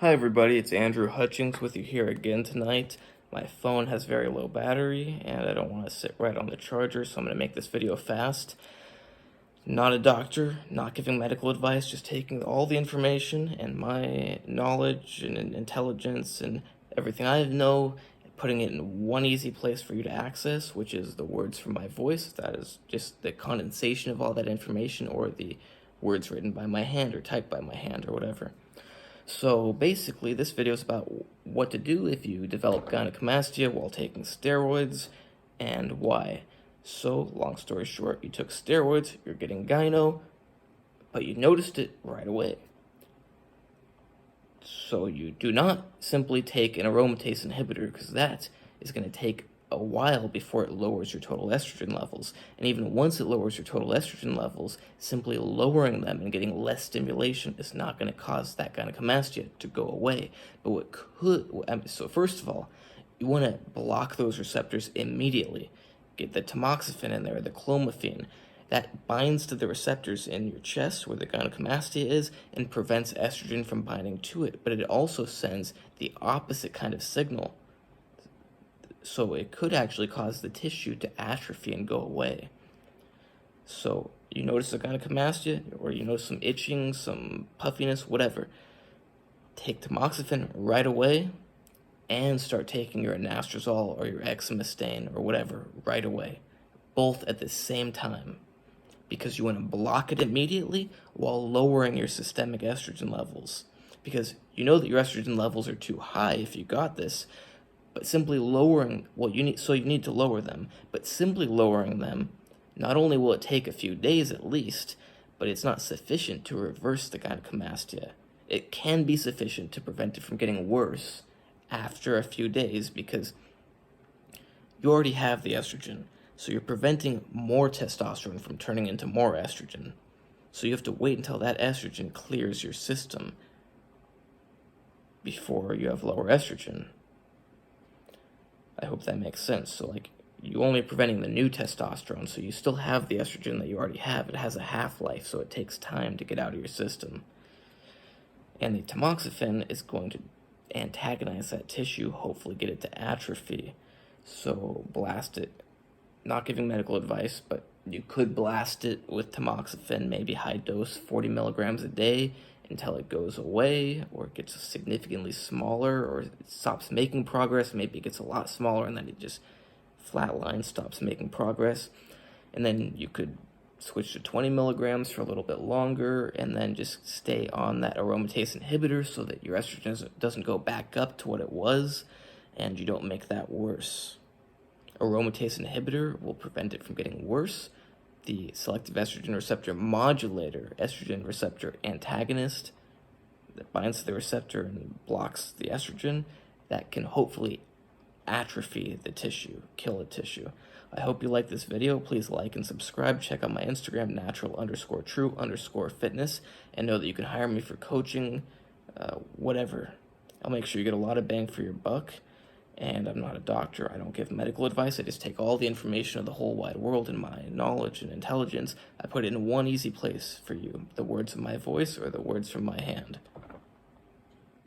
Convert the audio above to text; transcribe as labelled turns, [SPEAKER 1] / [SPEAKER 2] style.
[SPEAKER 1] Hi everybody, it's Andrew Hutchings with you here again tonight. My phone has very low battery and I don't want to sit right on the charger, so I'm going to make this video fast. Not a doctor, not giving medical advice, just taking all the information and my knowledge and intelligence and everything I know and putting it in one easy place for you to access, which is the words from my voice. That is just the condensation of all that information, or the words written by my hand or typed by my hand or whatever. So basically, this video is about what to do if you develop gynocomastia while taking steroids and why. So, long story short, you took steroids, you're getting gyno, but you noticed it right away. So you do not simply take an aromatase inhibitor, because that is going to take a while before it lowers your total estrogen levels. And even once it lowers your total estrogen levels, simply lowering them and getting less stimulation is not going to cause that gynecomastia to go away. But what could, so first of all, you want to block those receptors immediately. Get the tamoxifen in there, the clomiphene. That binds to the receptors in your chest where the gynecomastia is and prevents estrogen from binding to it. But it also sends the opposite kind of signal. So it could actually cause the tissue to atrophy and go away. So you notice a gynecomastia, or you notice some itching, some puffiness, whatever. Take tamoxifen right away and start taking your anastrozole or your exemestane or whatever right away. Both at the same time. Because you want to block it immediately while lowering your systemic estrogen levels. Because you know that your estrogen levels are too high if you got this, but simply lowering, you need to lower them, but simply lowering them, not only will it take a few days at least, but it's not sufficient to reverse the gynecomastia. It can be sufficient to prevent it from getting worse after a few days, because you already have the estrogen, so you're preventing more testosterone from turning into more estrogen. So you have to wait until that estrogen clears your system before you have lower estrogen. I hope that makes sense. So you only preventing the new testosterone, so you still have the estrogen that you already have. It has a half-life, so it takes time to get out of your system. And the tamoxifen is going to antagonize that tissue, hopefully get it to atrophy. So blast it. Not giving medical advice, but you could blast it with tamoxifen, maybe high dose, 40 milligrams a day, until it goes away, or it gets significantly smaller, or it stops making progress. Maybe it gets a lot smaller and then it just flatlines, stops making progress. And then you could switch to 20 milligrams for a little bit longer, and then just stay on that aromatase inhibitor so that your estrogen doesn't go back up to what it was, and you don't make that worse. Aromatase inhibitor will prevent it from getting worse. The selective estrogen receptor modulator, estrogen receptor antagonist, that binds to the receptor and blocks the estrogen, that can hopefully atrophy the tissue, kill the tissue. I hope you like this video. Please like and subscribe. Check out my Instagram, natural_true_fitness, and know that you can hire me for coaching, whatever. I'll make sure you get a lot of bang for your buck. And I'm not a doctor. I don't give medical advice. I just take all the information of the whole wide world and my knowledge and intelligence. I put it in one easy place for you, the words of my voice or the words from my hand.